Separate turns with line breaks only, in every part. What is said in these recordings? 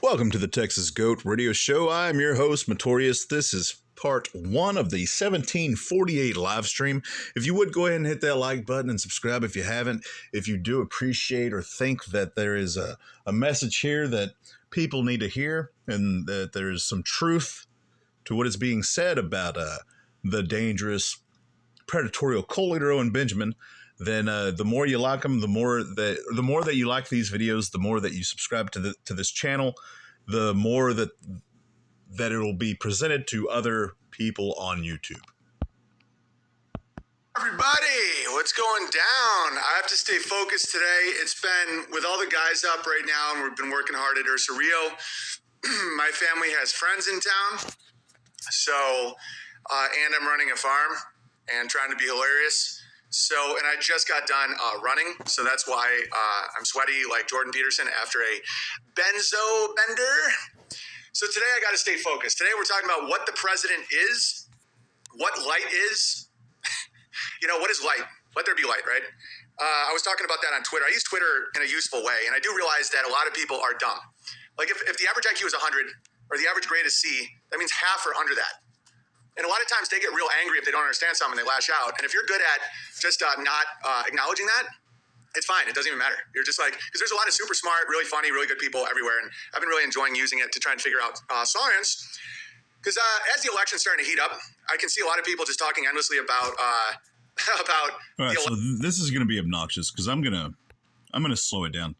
Welcome to the Texas Goat Radio Show. I'm your host, Matorius. This is part one of the 1748 live stream. If you would go ahead and hit that like button and subscribe if you haven't. If you do appreciate or think that there is a message here that people need to hear and that there's some truth to what is being said about the dangerous predatorial cult leader Owen Benjamin, then the more you like them, the more that you like these videos, the more that you subscribe to this channel, the more that it'll be presented to other people on YouTube.
Everybody, what's going down? I have to stay focused today. It's been with all the guys up right now, and we've been working hard at Ursa Rio. My family has friends in town, so and I'm running a farm and trying to be hilarious. So, and I just got done running, so that's why I'm sweaty like Jordan Peterson after a benzo bender. So today I got to stay focused. Today we're talking about what the president is, what light is. You know, what is light? Let there be light, right? I was talking about that on Twitter. I use Twitter in a useful way, and I do realize that a lot of people are dumb. Like if the average IQ is 100 or the average grade is C, that means half are under that. And a lot of times they get real angry if they don't understand something, they lash out. And if you're good at just not acknowledging that, it's fine. It doesn't even matter. You're just like, because there's a lot of super smart, really funny, really good people everywhere. And I've been really enjoying using it to try and figure out science. Because as the election's starting to heat up, I can see a lot of people just talking endlessly about
All right, so this is going to be obnoxious because I'm gonna slow it down.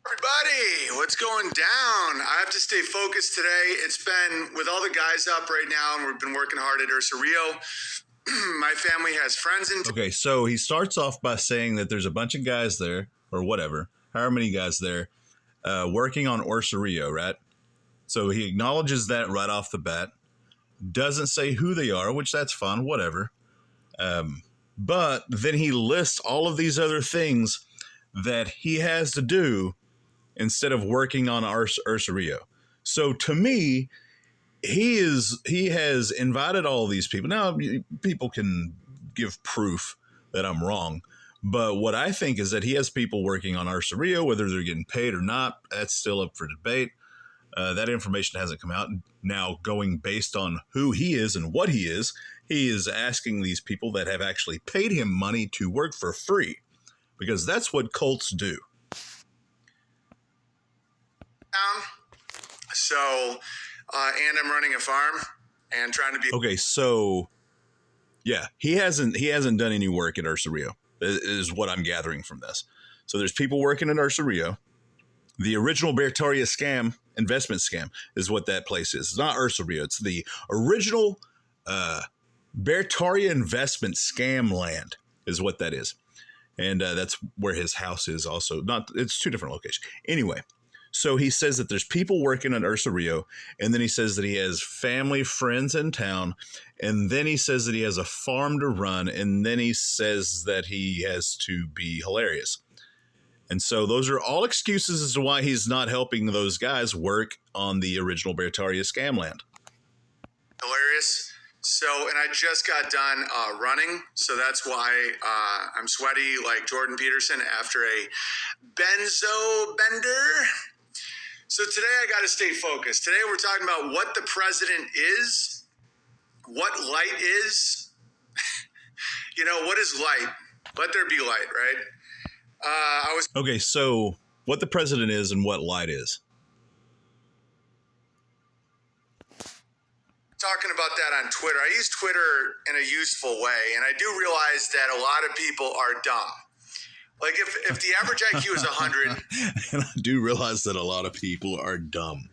Everybody, what's going down? I have to stay focused today. It's been with all the guys up right now, and we've been working hard at Ursa Rio. My family has friends in.
Okay, so he starts off by saying that there's a bunch of guys there, or whatever, however many guys there, working on Ursa Rio, right? So he acknowledges that right off the bat. Doesn't say who they are, which that's fine, whatever. But then he lists all of these other things that he has to do instead of working on Ursa Rio. So to me, he has invited all these people. Now, people can give proof that I'm wrong, but what I think is that he has people working on Ursa Rio, whether they're getting paid or not, that's still up for debate. That information hasn't come out. Now, going based on who he is and what he is asking these people that have actually paid him money to work for free, because that's what cults do.
So, and I'm running a farm and trying to be.
Okay, so yeah, he hasn't done any work at Ursa Rio, is what I'm gathering from this. So there's people working at Ursa Rio. The original Bertaria scam, investment scam, is what that place is. It's not Ursa Rio. It's the original Bertaria investment scam land is what that is. And that's where his house is also. It's two different locations. Anyway, so he says that there's people working at Ursa Rio, and then he says that he has family, friends in town, and then he says that he has a farm to run, and then he says that he has to be hilarious. And so those are all excuses as to why he's not helping those guys work on the original Bertaria scam land.
Hilarious. So, and I just got done running, so that's why I'm sweaty like Jordan Peterson after a benzo bender. So today I got to stay focused. Today we're talking about what the president is, what light is. You know, what is light? Let there be light, right?
Okay, so what the president is and what light is.
Talking about that on Twitter. I use Twitter in a useful way, and I do realize that a lot of people are dumb. Like if the average IQ is 100.
And I do realize that a lot of people are dumb.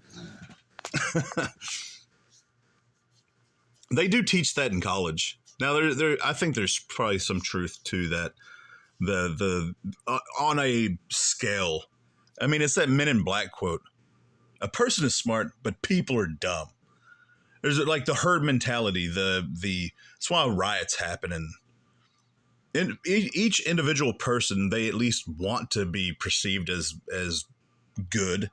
They do teach that in college. Now, I think there's probably some truth to that. On a scale, I mean, it's that Men in Black quote. A person is smart, but people are dumb. There's like the herd mentality. That's why riots happen, and each individual person, they at least want to be perceived as good.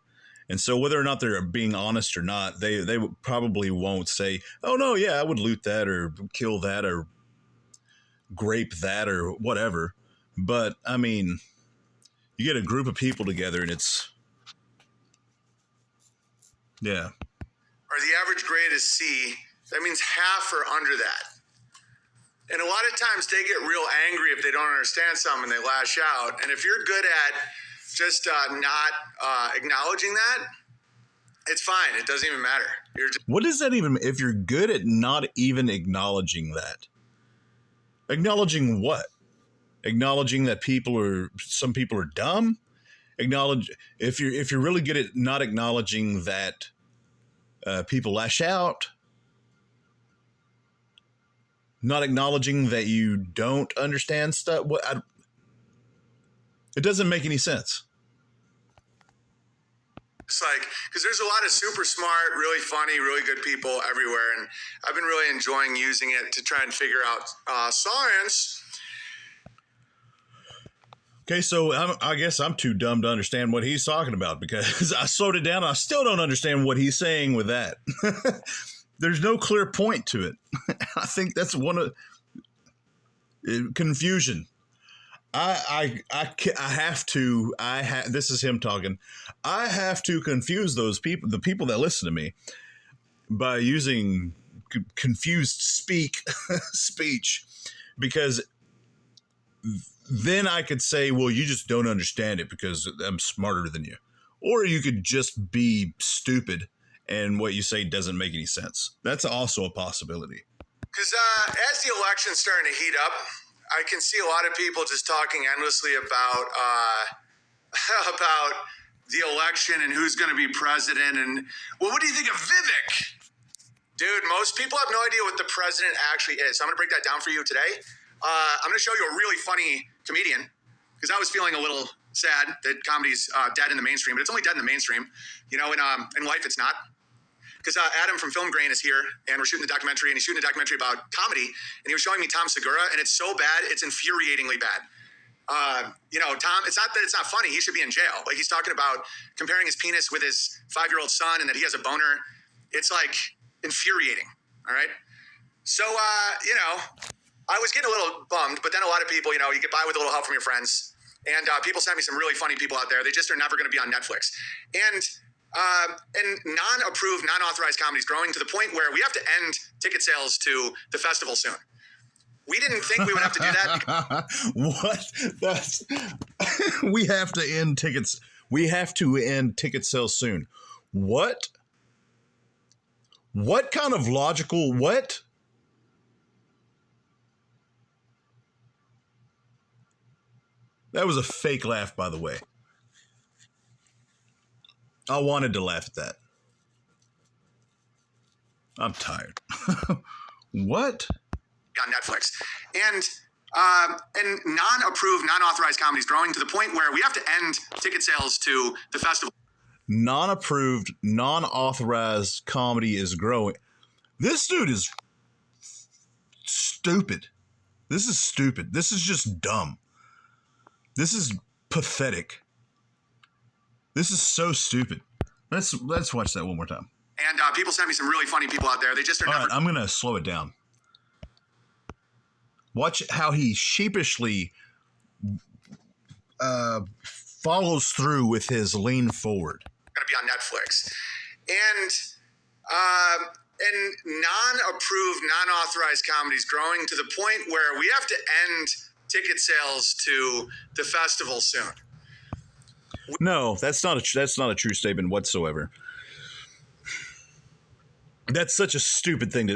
And so whether or not they're being honest or not, they probably won't say, oh no, yeah, I would loot that or kill that or grape that or whatever. But I mean, You get a group of people together, and it's yeah.
Or the average grade is C. That means half or under that. And a lot of times they get real angry if they don't understand something and they lash out. And if you're good at just not acknowledging that, it's fine. It doesn't even matter.
What does that even, if you're good at not even acknowledging that? Acknowledging what? Acknowledging that some people are dumb? If you're really good at not acknowledging that people lash out, not acknowledging that you don't understand stuff. It doesn't make any sense.
It's like, because there's a lot of super smart, really funny, really good people everywhere. And I've been really enjoying using it to try and figure out science.
Okay, so I guess I'm too dumb to understand what he's talking about, because I slowed it down and I still don't understand what he's saying with that. There's no clear point to it. I think that's one of confusion. I have to. This is him talking. I have to confuse those people, the people that listen to me, by using confused speech, because then I could say, well, you just don't understand it because I'm smarter than you, or you could just be stupid and what you say doesn't make any sense. That's also a possibility.
Because as the election's starting to heat up, I can see a lot of people just talking endlessly about about the election and who's going to be president. And, well, what do you think of Vivek? Dude, most people have no idea what the president actually is. So I'm going to break that down for you today. I'm going to show you a really funny comedian, because I was feeling a little sad that comedy's dead in the mainstream, but it's only dead in the mainstream. You know, in life, it's not. Because Adam from Film Grain is here, and we're shooting a documentary, and he's shooting a documentary about comedy, and he was showing me Tom Segura, and it's so bad, it's infuriatingly bad. You know, Tom, it's not that it's not funny. He should be in jail. Like, he's talking about comparing his penis with his 5-year-old son and that he has a boner. It's like infuriating. All right. So, you know, I was getting a little bummed, but then a lot of people, you know, you get by with a little help from your friends, and people sent me some really funny people out there. They just are never going to be on Netflix. And non-approved, non-authorized comedy is growing to the point where we have to end ticket sales to the festival soon. We didn't think we would have to do that.
What? We have to end tickets. We have to end ticket sales soon. What? What kind of logical what? That was a fake laugh, by the way. I wanted to laugh at that. I'm tired. What?
On Netflix. And non-approved, non-authorized comedy is growing to the point where we have to end ticket sales to the festival.
Non-approved, non-authorized comedy is growing. This dude is stupid. This is stupid. This is just dumb. This is pathetic. This is so stupid. Let's watch that one more time.
And people sent me some really funny people out there. They just are
All
never.
right, I'm going to slow it down. Watch how he sheepishly follows through with his lean forward.
Going to be on Netflix. And non-approved, non-authorized comedy is growing to the point where we have to end ticket sales to the festival soon.
No, that's not a true statement whatsoever. That's such a stupid thing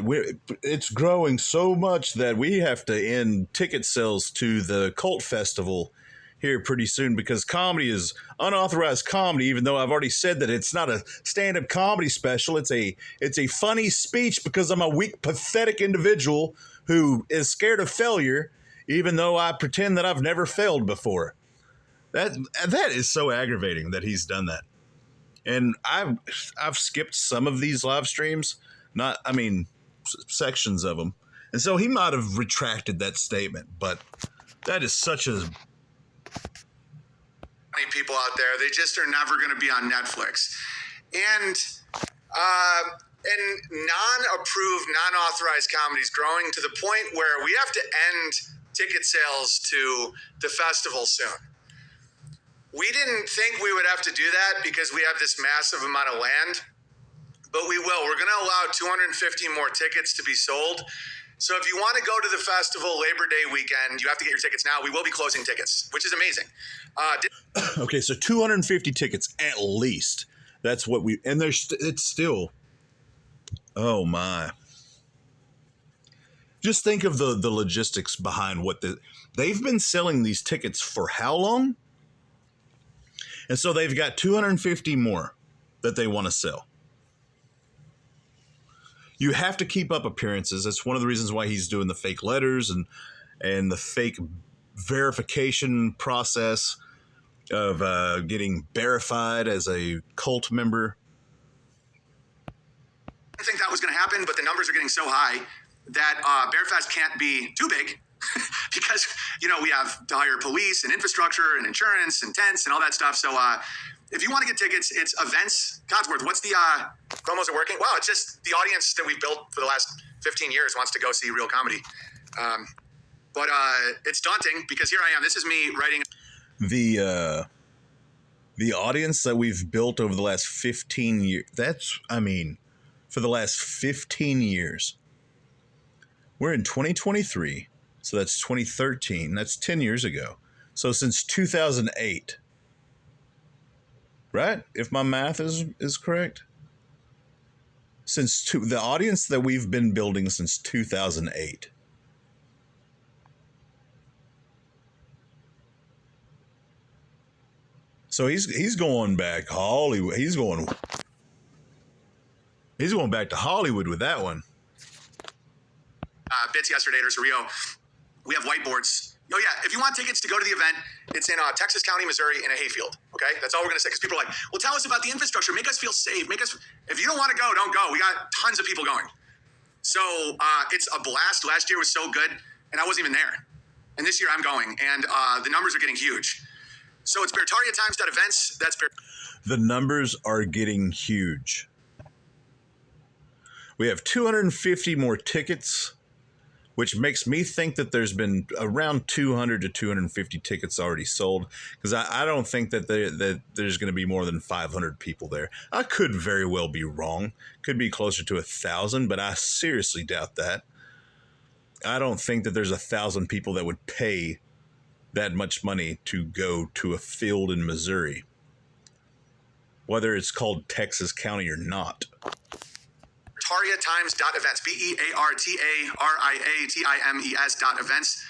it's growing so much that we have to end ticket sales to the cult festival here pretty soon, because comedy is unauthorized comedy, even though I've already said that it's not a stand-up comedy special. It's a funny speech because I'm a weak, pathetic individual who is scared of failure, even though I pretend that I've never failed before. That is so aggravating that he's done that. And I've skipped some of these live streams, sections of them. And so he might have retracted that statement, but that is such a...
Many people out there, they just are never going to be on Netflix. And non-approved, non-authorized comedy is growing to the point where we have to end ticket sales to the festival soon. We didn't think we would have to do that because we have this massive amount of land, but we will. We're going to allow 250 more tickets to be sold. So if you want to go to the festival Labor Day weekend, you have to get your tickets now. We will be closing tickets, which is amazing.
Okay, so 250 tickets at least. That's what we, and it's still, oh my. Just think of the logistics behind they've been selling these tickets for how long? And so they've got 250 more that they want to sell. You have to keep up appearances. That's one of the reasons why he's doing the fake letters and the fake verification process of getting verified as a cult member.
I didn't think that was going to happen, but the numbers are getting so high that Bearfest can't be too big because, we have to hire police and infrastructure and insurance and tents and all that stuff. So if you want to get tickets, it's events. Codsworth, what's the promos are working? Wow, it's just the audience that we've built for the last 15 years wants to go see real comedy. But it's daunting because here I am. This is me writing.
The audience that we've built over the last 15 years, for the last 15 years. We're in 2023, so that's 2013. That's 10 years ago. So since 2008, right? If my math is correct. The audience that we've been building since 2008. So he's going back Hollywood. He's going back to Hollywood with that one.
Bits yesterday at Ursa Rio. We have whiteboards. Oh yeah, if you want tickets to go to the event, it's in Texas County, Missouri, in a hayfield. Okay, that's all we're gonna say. Because people are like, "Well, tell us about the infrastructure. Make us feel safe. If you don't want to go, don't go. We got tons of people going. So it's a blast. Last year was so good, and I wasn't even there. And this year I'm going, and the numbers are getting huge. So it's BeartariaTimes.events. That's Bear.
The numbers are getting huge. We have 250 more tickets, which makes me think that there's been around 200 to 250 tickets already sold, because I don't think that there's going to be more than 500 people there. I could very well be wrong. Could be closer to 1,000, but I seriously doubt that. I don't think that there's 1,000 people that would pay that much money to go to a field in Missouri, whether it's called Texas County or not.
BeartariaTimes.events. BeartariaTimes.events.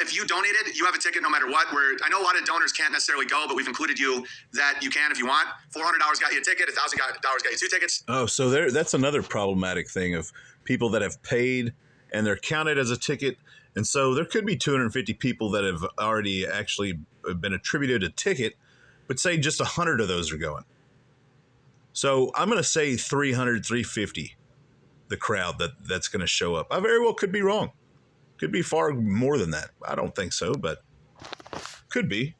If you donated, you have a ticket no matter what. I know a lot of donors can't necessarily go, but we've included you that you can if you want. $400 got you a ticket. $1,000 got you 2 tickets.
Oh, so that's another problematic thing of people that have paid and they're counted as a ticket. And so there could be 250 people that have already actually been attributed a ticket, but say just 100 of those are going. So I'm going to say 300, 350, the crowd that's going to show up. I very well could be wrong. Could be far more than that. I don't think so, but could be.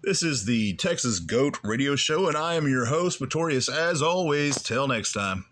This is the Texas Goat Radio Show, and I am your host, Pretorius, as always. Till next time.